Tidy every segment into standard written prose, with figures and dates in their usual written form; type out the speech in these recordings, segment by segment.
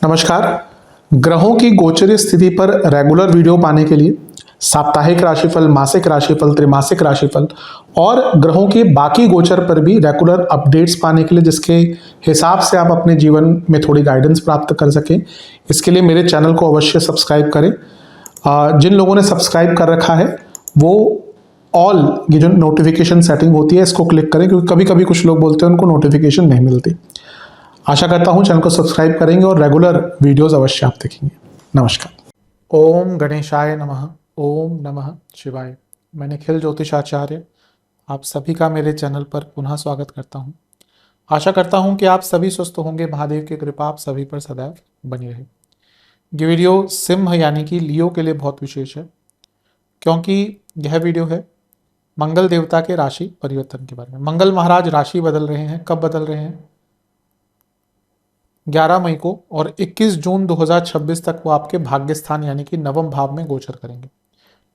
नमस्कार। ग्रहों की गोचरीय स्थिति पर रेगुलर वीडियो पाने के लिए साप्ताहिक राशिफल, मासिक राशिफल, त्रैमासिक राशिफल और ग्रहों के बाकी गोचर पर भी रेगुलर अपडेट्स पाने के लिए, जिसके हिसाब से आप अपने जीवन में थोड़ी गाइडेंस प्राप्त कर सकें, इसके लिए मेरे चैनल को अवश्य सब्सक्राइब करें। जिन लोगों ने सब्सक्राइब कर रखा है वो ऑल ये जो नोटिफिकेशन सेटिंग होती है इसको क्लिक करें, क्योंकि कभी कभी कुछ लोग बोलते हैं उनको नोटिफिकेशन नहीं मिलती। आशा करता हूं चैनल को सब्सक्राइब करेंगे और रेगुलर वीडियोस अवश्य आप देखेंगे। नमस्कार। ओम गणेशाय नमः। ओम नमः शिवाय। मैं निखिल ज्योतिषाचार्य आप सभी का मेरे चैनल पर पुनः स्वागत करता हूं। आशा करता हूं कि आप सभी स्वस्थ होंगे। महादेव की कृपा आप सभी पर सदैव बनी रहे। ये वीडियो सिंह यानी कि लियो के लिए बहुत विशेष है, क्योंकि यह वीडियो है मंगल देवता के राशि परिवर्तन के बारे में। मंगल महाराज राशि बदल रहे हैं। कब बदल रहे हैं? 11 मई को और 21 जून 2026 तक वो आपके भाग्य स्थान यानी कि नवम भाव में गोचर करेंगे।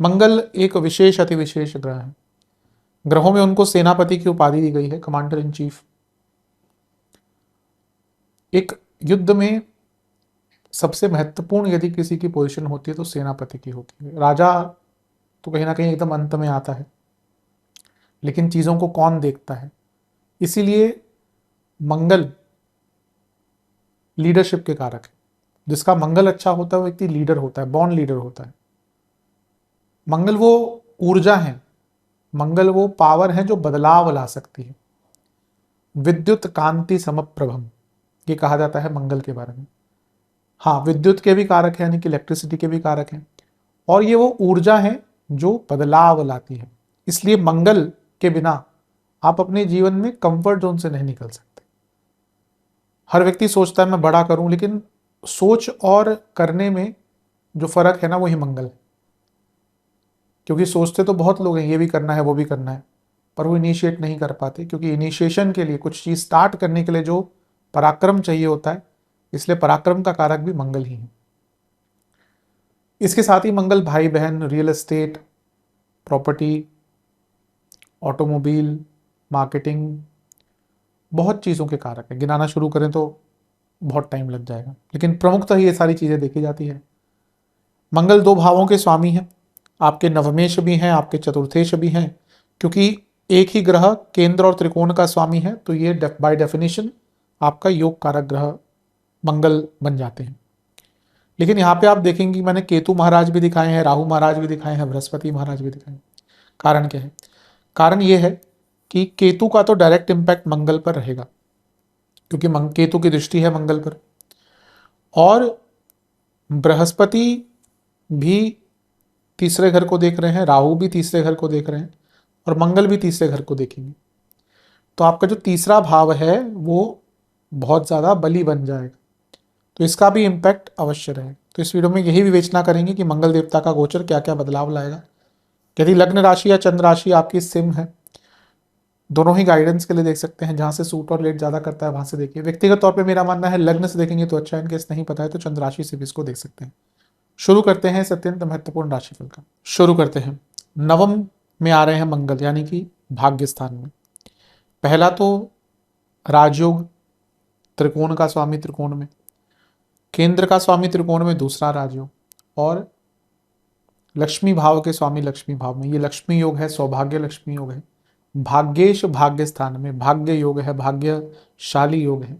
मंगल एक विशेष अति विशेष ग्रह है। ग्रहों में उनको सेनापति की उपाधि दी गई है, कमांडर इन चीफ। एक युद्ध में सबसे महत्वपूर्ण यदि किसी की पोजीशन होती है तो सेनापति की होती है। राजा तो कहीं ना कहीं एकदम अंत में आता है, लेकिन चीजों को कौन देखता है? इसीलिए मंगल लीडरशिप के कारक है। जिसका मंगल अच्छा होता है वो व्यक्ति लीडर होता है, बॉर्न लीडर होता है। मंगल वो ऊर्जा है, मंगल वो पावर है जो बदलाव ला सकती है। विद्युत कांति समप्रभम ये कहा जाता है मंगल के बारे में। हाँ, विद्युत के भी कारक है यानी कि इलेक्ट्रिसिटी के भी कारक हैं, और ये वो ऊर्जा है जो बदलाव लाती है। इसलिए मंगल के बिना आप अपने जीवन में कंफर्ट जोन से नहीं निकल सकते। हर व्यक्ति सोचता है मैं बड़ा करूं, लेकिन सोच और करने में जो फर्क है ना वही मंगल है। क्योंकि सोचते तो बहुत लोग हैं ये भी करना है वो भी करना है, पर वो इनिशिएट नहीं कर पाते, क्योंकि इनिशिएशन के लिए, कुछ चीज स्टार्ट करने के लिए जो पराक्रम चाहिए होता है, इसलिए पराक्रम का कारक भी मंगल ही है। इसके साथ ही मंगल भाई बहन, real estate, property, automobile, marketing, बहुत चीज़ों के कारक है। गिनाना शुरू करें तो बहुत टाइम लग जाएगा, लेकिन प्रमुखतः ये सारी चीज़ें देखी जाती है। मंगल 2 भावों के स्वामी हैं। आपके नवमेश भी हैं, आपके चतुर्थेश भी हैं, क्योंकि एक ही ग्रह केंद्र और त्रिकोण का स्वामी है, तो ये बाय डेफिनेशन आपका योग कारक ग्रह मंगल बन जाते हैं। लेकिन यहाँ पे आप देखेंगे मैंने केतु महाराज भी दिखाए हैं, राहु महाराज भी दिखाए हैं, बृहस्पति महाराज भी दिखाए हैं। कारण क्या है? कारण ये है कि केतु का तो डायरेक्ट इंपैक्ट मंगल पर रहेगा, क्योंकि केतु की दृष्टि है मंगल पर, और बृहस्पति भी तीसरे घर को देख रहे हैं, राहु भी तीसरे घर को देख रहे हैं, और मंगल भी तीसरे घर को देखेंगे। तो आपका जो तीसरा भाव है वो बहुत ज़्यादा बली बन जाएगा, तो इसका भी इम्पैक्ट अवश्य रहेगा। तो इस वीडियो में यही विवेचना करेंगे कि मंगल देवता का गोचर क्या क्या बदलाव लाएगा। यदि लग्न राशि या चंद्र राशि आपकी सिम है, दोनों ही गाइडेंस के लिए देख सकते हैं। जहां से सूट और लेट ज्यादा करता है वहां से देखिए। व्यक्तिगत तौर पे मेरा मानना है लग्न से देखेंगे तो अच्छा, इनकेस नहीं पता है तो चंद्र राशि से भी इसको देख सकते हैं। शुरू करते हैं इस अत्यंत महत्वपूर्ण राशिफल का। शुरू करते हैं। नवम में आ रहे हैं मंगल, यानी कि भाग्य स्थान में। पहला तो राजयोग, त्रिकोण का स्वामी त्रिकोण में, केंद्र का स्वामी त्रिकोण में दूसरा राजयोग, और लक्ष्मी भाव के स्वामी लक्ष्मी भाव में। ये लक्ष्मी योग है, सौभाग्य लक्ष्मी योग है। भाग्येश भाग्य स्थान में भाग्य योग है, भाग्यशाली योग है,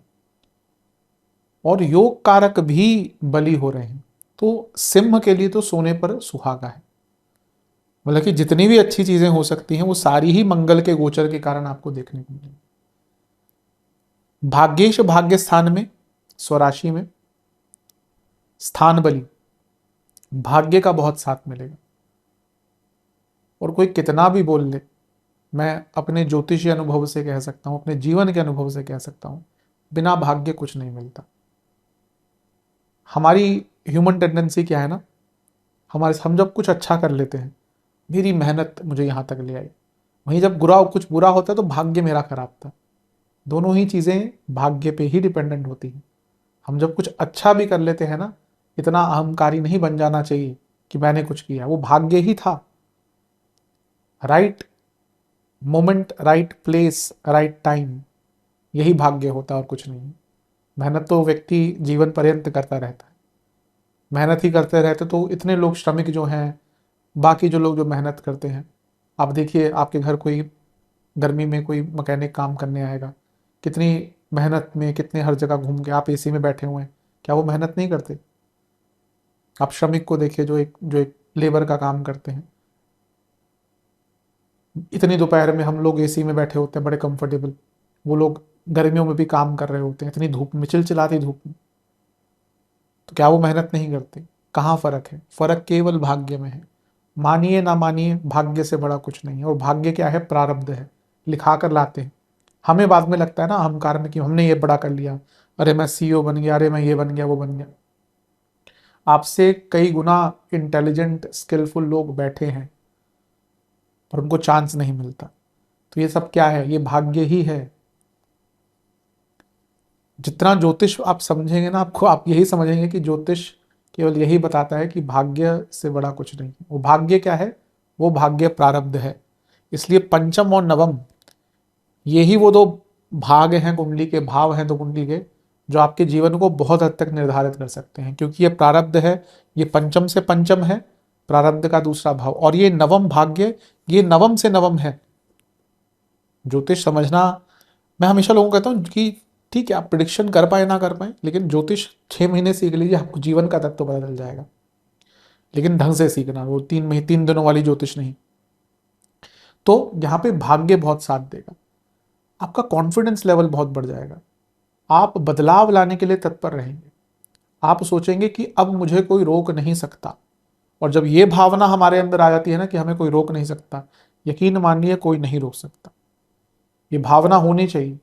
और योग कारक भी बली हो रहे हैं। तो सिंह के लिए तो सोने पर सुहागा है। मतलब कि जितनी भी अच्छी चीजें हो सकती हैं वो सारी ही मंगल के गोचर के कारण आपको देखने को मिलेगी। भाग्येश भाग्य स्थान में, स्वराशि में स्थान बली, भाग्य का बहुत साथ मिलेगा। और कोई कितना भी बोल ले, मैं अपने ज्योतिषीय अनुभव से कह सकता हूं, अपने जीवन के अनुभव से कह सकता हूं, बिना भाग्य कुछ नहीं मिलता। हमारी ह्यूमन टेंडेंसी क्या है ना, हम जब कुछ अच्छा कर लेते हैं, मेरी मेहनत मुझे यहाँ तक ले आई, वहीं जब कुछ बुरा होता है तो भाग्य मेरा खराब था। दोनों ही चीज़ें भाग्य पे ही डिपेंडेंट होती हैं। हम जब कुछ अच्छा भी कर लेते हैं ना, इतना अहंकारी नहीं बन जाना चाहिए कि मैंने कुछ किया, वो भाग्य ही था। Right moment, right place, right time, यही भाग्य होता है और कुछ नहीं। मेहनत तो व्यक्ति जीवन पर्यंत करता रहता है, मेहनत ही करते रहते। तो इतने लोग श्रमिक जो हैं, बाकी जो लोग जो मेहनत करते हैं, आप देखिए आपके घर कोई गर्मी में कोई मैकेनिक काम करने आएगा, कितनी मेहनत में, कितने हर जगह घूम के, आप एसी में बैठे हुए हैं, क्या वो मेहनत नहीं करते? आप श्रमिक को देखिए जो एक लेबर का काम करते हैं, इतनी दोपहर में हम लोग एसी में बैठे होते हैं बड़े कंफर्टेबल, वो लोग गर्मियों में भी काम कर रहे होते हैं इतनी धूप में, चिलचिलाती धूप में, तो क्या वो मेहनत नहीं करते? कहाँ फर्क है? फर्क केवल भाग्य में है। मानिए ना मानिए, भाग्य से बड़ा कुछ नहीं है। और भाग्य क्या है? प्रारब्ध है, लिखा कर लाते हैं। हमें बाद में लगता है ना अहंकार में कि हमने ये बड़ा कर लिया, अरे मैं सीईओ बन गया, अरे मैं ये बन गया, वो बन गया। आपसे कई गुना इंटेलिजेंट स्किलफुल लोग बैठे हैं पर उनको चांस नहीं मिलता। तो ये सब क्या है? ये भाग्य ही है। जितना ज्योतिष आप समझेंगे ना, आपको आप यही समझेंगे कि ज्योतिष केवल यही बताता है कि भाग्य से बड़ा कुछ नहीं है। वो भाग्य क्या है? वो भाग्य प्रारब्ध है। इसलिए पंचम और नवम, यही वो दो भाग हैं कुंडली के, भाव हैं दो कुंडली के, जो आपके जीवन को बहुत हद तक निर्धारित कर सकते हैं। क्योंकि ये प्रारब्ध है, ये पंचम से पंचम है, प्रारब्ध का दूसरा भाव, और ये नवम भाग्य, ये नवम से नवम है। ज्योतिष समझना, मैं हमेशा लोगों को कहता हूँ कि ठीक है आप प्रिडिक्शन कर पाए ना कर पाए, लेकिन ज्योतिष 6 महीने सीख लीजिए, आपको जीवन का तत्व पता चल जाएगा। लेकिन ढंग से सीखना, वो 3 महीने 3 दिनों वाली ज्योतिष नहीं। तो यहाँ पे भाग्य बहुत साथ देगा, आपका कॉन्फिडेंस लेवल बहुत बढ़ जाएगा, आप बदलाव लाने के लिए तत्पर रहेंगे, आप सोचेंगे कि अब मुझे कोई रोक नहीं सकता। और जब ये भावना हमारे अंदर आ जाती है ना कि हमें कोई रोक नहीं सकता, यकीन मानिए कोई नहीं रोक सकता। ये भावना होनी चाहिए।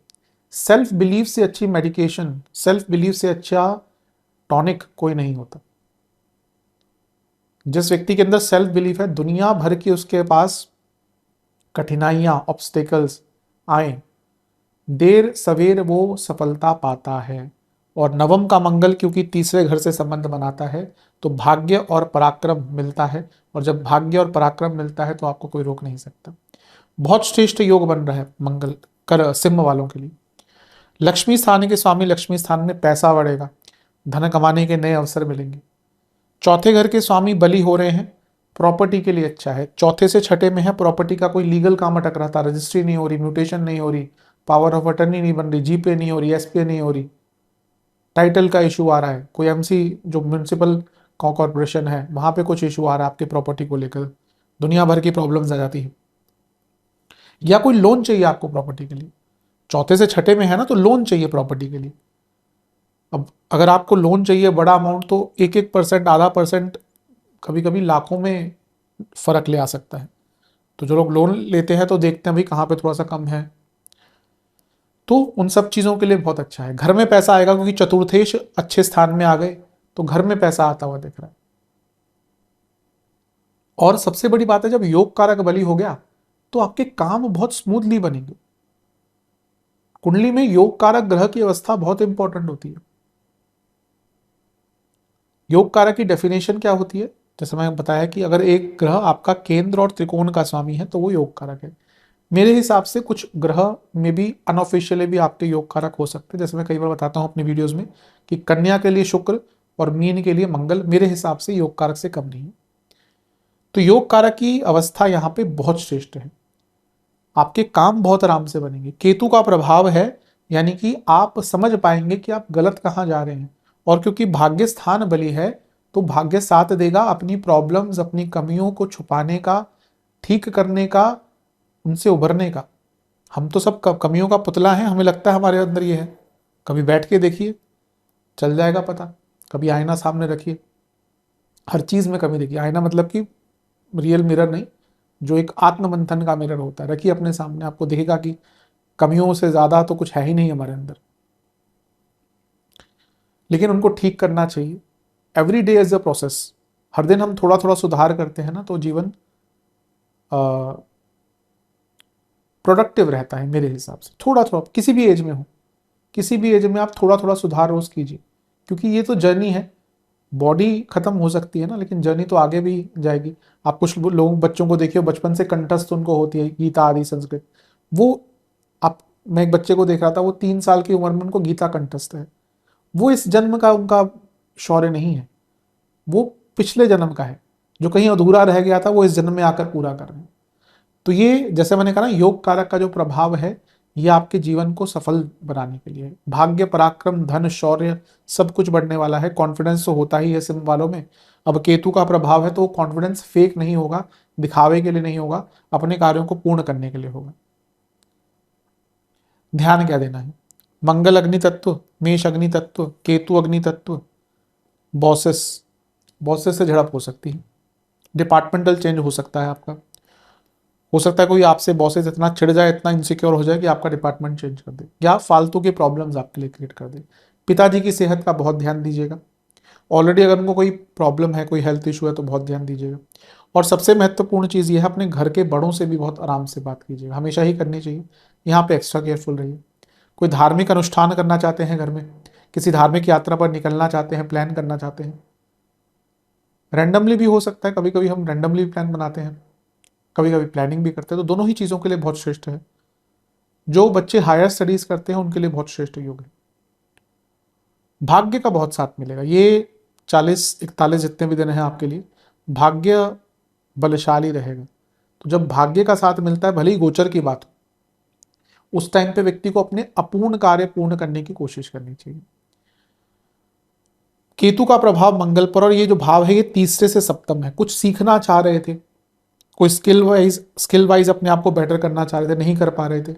सेल्फ बिलीफ से अच्छी मेडिकेशन, सेल्फ बिलीफ से अच्छा टॉनिक कोई नहीं होता। जिस व्यक्ति के अंदर सेल्फ बिलीफ है, दुनिया भर की उसके पास कठिनाइयां, ऑब्स्टेकल्स आए, देर सवेर वो सफलता पाता है। और नवम का मंगल क्योंकि तीसरे घर से संबंध बनाता है, तो भाग्य और पराक्रम मिलता है। और जब भाग्य और पराक्रम मिलता है तो आपको कोई रोक नहीं सकता। बहुत श्रेष्ठ योग बन रहा है मंगल कर सिंह वालों के लिए। लक्ष्मी स्थान के स्वामी, लक्ष्मी स्थान में पैसा बढ़ेगा, धन कमाने के नए अवसर मिलेंगे। चौथे घर के स्वामी बली हो रहे हैं, प्रॉपर्टी के लिए अच्छा है। चौथे से छठे में है, प्रॉपर्टी का कोई लीगल काम अटक रहा था, रजिस्ट्री नहीं हो रही, म्यूटेशन नहीं हो रही, पावर ऑफ अटर्नी नहीं बन रही, जीपे नहीं हो रही, एसपीए नहीं हो रही, टाइटल का इशू आ रहा है, कोई एमसी जो म्यूनसिपल कॉर्पोरेशन है वहां पे कुछ इशू आ रहा है आपके प्रॉपर्टी को लेकर, दुनिया भर की प्रॉब्लम्स आ जाती है। या कोई लोन चाहिए आपको प्रॉपर्टी के लिए, चौथे से छठे में है ना, तो लोन चाहिए प्रॉपर्टी के लिए। अब अगर आपको लोन चाहिए बड़ा अमाउंट, तो 1-1%, आधा परसेंट, कभी कभी लाखों में फर्क ले आ सकता है। तो जो लोग लोन लेते हैं तो देखते हैं भाई कहाँ पे थोड़ा सा कम है, तो उन सब चीज़ों के लिए बहुत अच्छा है। घर में पैसा आएगा क्योंकि चतुर्थेश अच्छे स्थान में आ गए, तो घर में पैसा आता हुआ दिख रहा है। और सबसे बड़ी बात है, जब योग कारक बली हो गया तो आपके काम बहुत स्मूथली बनेंगे। कुंडली में योग कारक ग्रह की अवस्था बहुत इंपॉर्टेंट होती है। योग कारक की डेफिनेशन क्या होती है? जैसे मैंने बताया कि अगर एक ग्रह आपका केंद्र और त्रिकोण का स्वामी है तो वो योग कारक है। मेरे हिसाब से कुछ ग्रह में भी अनऑफिशियली भी आपके योग कारक हो सकते हैं। जैसे मैं कई बार बताता हूं अपनी वीडियोस में कि कन्या के लिए शुक्र और मीन के लिए मंगल मेरे हिसाब से योग कारक से कम नहीं है। तो योग कारक की अवस्था यहाँ पे बहुत श्रेष्ठ है, आपके काम बहुत आराम से बनेंगे। केतु का प्रभाव है, यानी कि आप समझ पाएंगे कि आप गलत कहाँ जा रहे हैं। और क्योंकि भाग्य स्थान बली है, तो भाग्य साथ देगा अपनी प्रॉब्लम्स, अपनी कमियों को छुपाने का, ठीक करने का, उनसे उभरने का। हम तो सब कमियों का पुतला है, हमें लगता है हमारे अंदर ये है। कभी बैठ के देखिए, चल जाएगा पता। कभी आईना सामने रखिए, हर चीज़ में कमी देखिए। आईना मतलब कि रियल मिरर नहीं, जो एक आत्म मंथन का मिरर होता है, रखिए अपने सामने, आपको दिखेगा कि कमियों से ज़्यादा तो कुछ है ही नहीं हमारे अंदर, लेकिन उनको ठीक करना चाहिए। Every day is a process. हर दिन हम थोड़ा थोड़ा सुधार करते हैं ना, तो जीवन प्रोडक्टिव रहता है मेरे हिसाब से। थोड़ा थोड़ा, किसी भी एज में हो, किसी भी एज में आप थोड़ा थोड़ा सुधार रोज कीजिए, क्योंकि ये तो जर्नी है। बॉडी खत्म हो सकती है ना, लेकिन जर्नी तो आगे भी जाएगी। आप कुछ लोग बच्चों को देखिए, बचपन से कंठस्थ उनको होती है गीता आदि संस्कृत, वो आप, मैं एक बच्चे को देख रहा था, वो 3 साल की उम्र में उनको गीता कंठस्थ है। वो इस जन्म का उनका शौर्य नहीं है, वो पिछले जन्म का है, जो कहीं अधूरा रह गया था वो इस जन्म में आकर पूरा कर रहे हैं। तो ये जैसे मैंने कहा ना, योग कारक का जो प्रभाव है ये आपके जीवन को सफल बनाने के लिए, भाग्य, पराक्रम, धन, शौर्य सब कुछ बढ़ने वाला है। कॉन्फिडेंस तो होता ही है सिंह वालों में। अब केतु का प्रभाव है तो कॉन्फिडेंस फेक नहीं होगा, दिखावे के लिए नहीं होगा, अपने कार्यों को पूर्ण करने के लिए होगा। ध्यान क्या देना है? मंगल अग्नि तत्व, मेष अग्नि तत्व, केतु अग्नि तत्व, बॉसेस, बॉसेस से झड़प हो सकती है, डिपार्टमेंटल चेंज हो सकता है आपका, हो सकता है कोई आपसे बॉसेस इतना चिढ़ जाए, इतना इनसिक्योर हो जाए कि आपका डिपार्टमेंट चेंज कर दे, या फालतू के प्रॉब्लम्स आपके लिए क्रिएट कर दे। पिताजी की सेहत का बहुत ध्यान दीजिएगा। ऑलरेडी अगर उनको कोई प्रॉब्लम है, कोई हेल्थ इशू है तो बहुत ध्यान दीजिएगा। और सबसे महत्वपूर्ण चीज़ ये है, अपने घर के बड़ों से भी बहुत आराम से बात कीजिएगा, हमेशा ही करनी चाहिए। यहाँ पे एक्स्ट्रा केयरफुल रहिए। कोई धार्मिक अनुष्ठान करना चाहते हैं घर में, किसी धार्मिक यात्रा पर निकलना चाहते हैं, प्लान करना चाहते हैं, रैंडमली भी हो सकता है, कभी कभी हम रैंडमली प्लान बनाते हैं, कभी कभी प्लानिंग भी करते हैं, तो दोनों ही चीज़ों के लिए बहुत श्रेष्ठ है। जो बच्चे हायर स्टडीज करते हैं उनके लिए बहुत श्रेष्ठ योग है। भाग्य का बहुत साथ मिलेगा, ये 40-41 जितने भी दिन हैं आपके लिए भाग्य बलशाली रहेगा। तो जब भाग्य का साथ मिलता है, भले ही गोचर की बात हो, उस टाइम पे व्यक्ति को अपने अपूर्ण कार्य पूर्ण करने की कोशिश करनी चाहिए। केतु का प्रभाव मंगल पर, और ये जो भाव है ये तीसरे से सप्तम है। कुछ सीखना चाह रहे थे, कोई स्किल वाइज अपने आप को बेटर करना चाह रहे थे, नहीं कर पा रहे थे,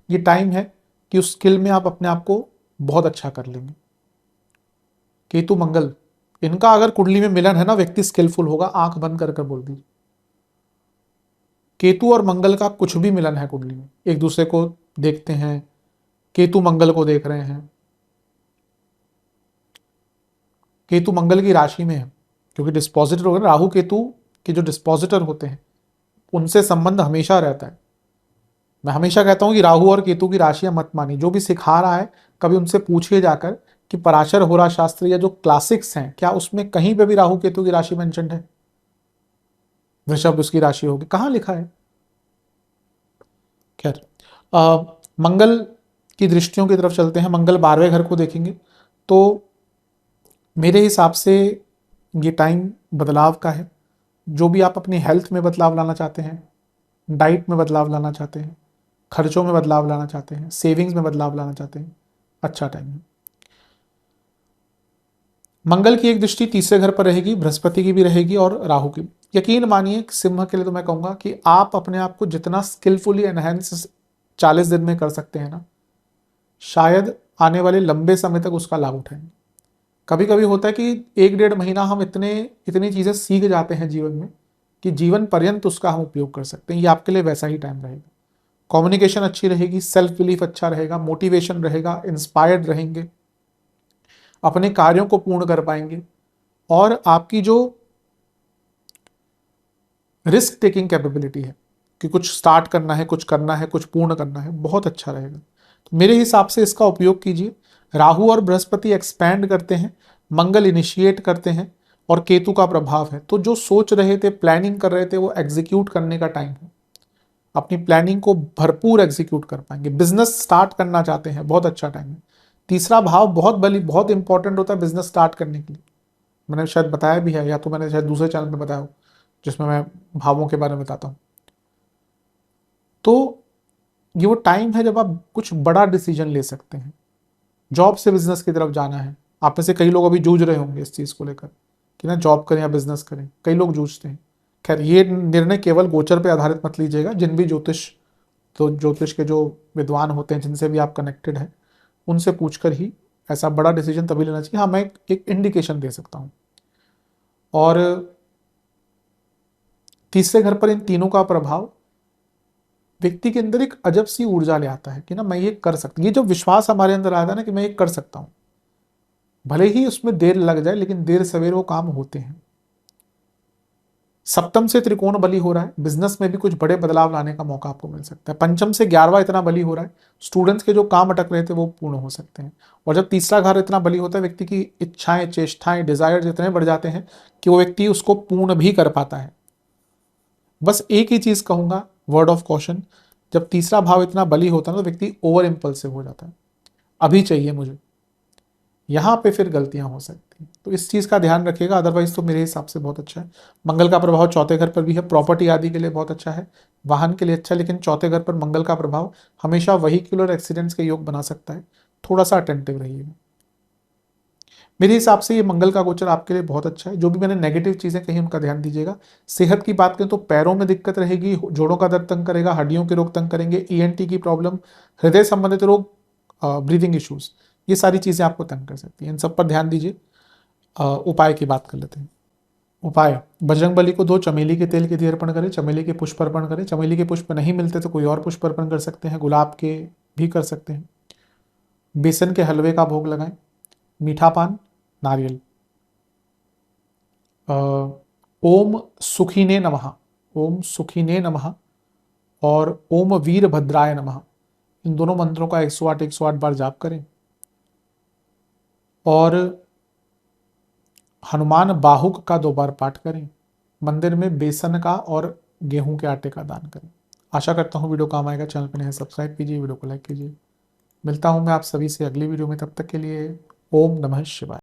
ये टाइम है कि उस स्किल में आप अपने आप को बहुत अच्छा कर लेंगे। केतु मंगल, इनका अगर कुंडली में मिलन है ना, व्यक्ति स्किलफुल होगा, आंख बंद कर कर बोल दीजिए। केतु और मंगल का कुछ भी मिलन है कुंडली में, एक दूसरे को देखते हैं, केतु मंगल को देख रहे हैं, केतु मंगल की राशि में है, क्योंकि डिस्पोजिटर होगा, राहु केतु के जो डिस्पोजिटर होते हैं उनसे संबंध हमेशा रहता है। मैं हमेशा कहता हूं कि राहु और केतु की राशियां मत मानिए, जो भी सिखा रहा है कभी उनसे पूछिए जाकर कि पराशर होरा शास्त्र या जो क्लासिक्स हैं, क्या उसमें कहीं पे भी राहु केतु की राशि मेंशन है? वृषभ उसकी राशि होगी, कहाँ लिखा है? खैर, मंगल की दृष्टियों की तरफ चलते हैं। मंगल 12वें घर को देखेंगे तो मेरे हिसाब से ये टाइम बदलाव का है। जो भी आप अपनी हेल्थ में बदलाव लाना चाहते हैं, डाइट में बदलाव लाना चाहते हैं, खर्चों में बदलाव लाना चाहते हैं, सेविंग्स में बदलाव लाना चाहते हैं, अच्छा टाइम है। मंगल की एक दृष्टि तीसरे घर पर रहेगी, बृहस्पति की भी रहेगी और राहु की। यकीन मानिए सिंह के लिए तो मैं कहूंगा कि आप अपने आप को जितना स्किलफुली एनहेंस 40 दिन में कर सकते हैं ना, शायद आने वाले लंबे समय तक उसका लाभ उठाएंगे। कभी कभी होता है कि 1-1.5 महीना हम इतनी चीज़ें सीख जाते हैं जीवन में कि जीवन पर्यंत उसका हम उपयोग कर सकते हैं। ये आपके लिए वैसा ही टाइम रहेगा। कम्युनिकेशन अच्छी रहेगी, सेल्फ बिलीफ अच्छा रहेगा, मोटिवेशन रहेगा, इंस्पायर्ड रहेंगे, अपने कार्यों को पूर्ण कर पाएंगे, और आपकी जो रिस्क टेकिंग कैपेबिलिटी है कि कुछ स्टार्ट करना है, कुछ करना है, कुछ पूर्ण करना है, बहुत अच्छा रहेगा। तो मेरे हिसाब से इसका उपयोग कीजिए। राहु और बृहस्पति एक्सपैंड करते हैं, मंगल इनिशिएट करते हैं, और केतु का प्रभाव है। तो जो सोच रहे थे, प्लानिंग कर रहे थे, वो एग्जीक्यूट करने का टाइम है। अपनी प्लानिंग को भरपूर एग्जीक्यूट कर पाएंगे। बिजनेस स्टार्ट करना चाहते हैं, बहुत अच्छा टाइम है। तीसरा भाव बहुत इंपॉर्टेंट होता है बिजनेस स्टार्ट करने के लिए। मैंने शायद बताया भी है, या तो मैंने शायद दूसरे चैनल में बताया हो जिसमें मैं भावों के बारे में बताता हूँ। तो ये वो टाइम है जब आप कुछ बड़ा डिसीजन ले सकते हैं। जॉब से बिजनेस की तरफ जाना है, आप में से कई लोग अभी जूझ रहे होंगे इस चीज़ को लेकर कि ना जॉब करें या बिजनेस करें, कई लोग जूझते हैं। खैर, ये निर्णय केवल गोचर पे आधारित मत लीजिएगा। जिन भी ज्योतिष के जो विद्वान होते हैं, जिनसे भी आप कनेक्टेड हैं, उनसे पूछकर ही ऐसा बड़ा डिसीजन तभी लेना चाहिए। हाँ, मैं एक इंडिकेशन दे सकता हूँ। और तीसरे घर पर इन तीनों का प्रभाव व्यक्ति के अंदर एक अजब सी ऊर्जा ले आता है कि ना मैं ये कर सकता, ये जो विश्वास हमारे अंदर आता है ना कि मैं ये कर सकता हूँ, भले ही उसमें देर लग जाए लेकिन देर सवेर वो काम होते हैं। सप्तम से त्रिकोण बली हो रहा है, बिजनेस में भी कुछ बड़े बदलाव लाने का मौका आपको मिल सकता है। पंचम से 11वां इतना बली हो रहा है, स्टूडेंट्स के जो काम अटक रहे थे वो पूर्ण हो सकते हैं। और जब तीसरा घर इतना बली होता है, व्यक्ति की इच्छाएं, चेष्टाएं, डिजायर इतने बढ़ जाते हैं कि वो व्यक्ति उसको पूर्ण भी कर पाता है। बस एक ही चीज कहूंगा, वर्ड ऑफ कॉशन, जब तीसरा भाव इतना बली होता है ना तो व्यक्ति ओवर इंपल्सिव हो जाता है। अभी चाहिए मुझे, यहाँ पे फिर गलतियां हो सकती हैं, तो इस चीज़ का ध्यान रखिएगा। अदरवाइज तो मेरे हिसाब से बहुत अच्छा है। मंगल का प्रभाव चौथे घर पर भी है, प्रॉपर्टी आदि के लिए बहुत अच्छा है, वाहन के लिए अच्छा है, लेकिन चौथे घर पर मंगल का प्रभाव हमेशा व्हीक्यूलर एक्सीडेंट्स के योग बना सकता है। थोड़ा सा अटेंटिव रहिएगा। मेरे हिसाब से ये मंगल का गोचर आपके लिए बहुत अच्छा है। जो भी मैंने नेगेटिव चीज़ें कही उनका ध्यान दीजिएगा। सेहत की बात करें तो पैरों में दिक्कत रहेगी, जोड़ों का दर्द तंग करेगा, हड्डियों के रोग तंग करेंगे, ईएनटी की प्रॉब्लम, हृदय संबंधित रोग, ब्रीदिंग इश्यूज, ये सारी चीज़ें आपको तंग कर सकती हैं। इन सब पर ध्यान दीजिए। उपाय की बात कर लेते हैं। उपाय, बजरंगबली को 2 चमेली के तेल के दिए अर्पण करें, चमेली के पुष्प अर्पण करें। चमेली के पुष्प नहीं मिलते तो कोई और पुष्प अर्पण कर सकते हैं, गुलाब के भी कर सकते हैं। बेसन के हलवे का भोग लगाएं, मीठा पान, नारियल। ओम सुखिने नमः, ओम सुखिने नमः और ओम वीरभद्राय नमः, इन दोनों मंत्रों का 108 बार जाप करें। और हनुमान बाहुक का 2 बार पाठ करें। मंदिर में बेसन का और गेहूं के आटे का दान करें। आशा करता हूँ वीडियो काम आएगा। चैनल पर नए सब्सक्राइब कीजिए, वीडियो को लाइक कीजिए। मिलता हूँ मैं आप सभी से अगली वीडियो में, तब तक के लिए ओम नमः शिवाय।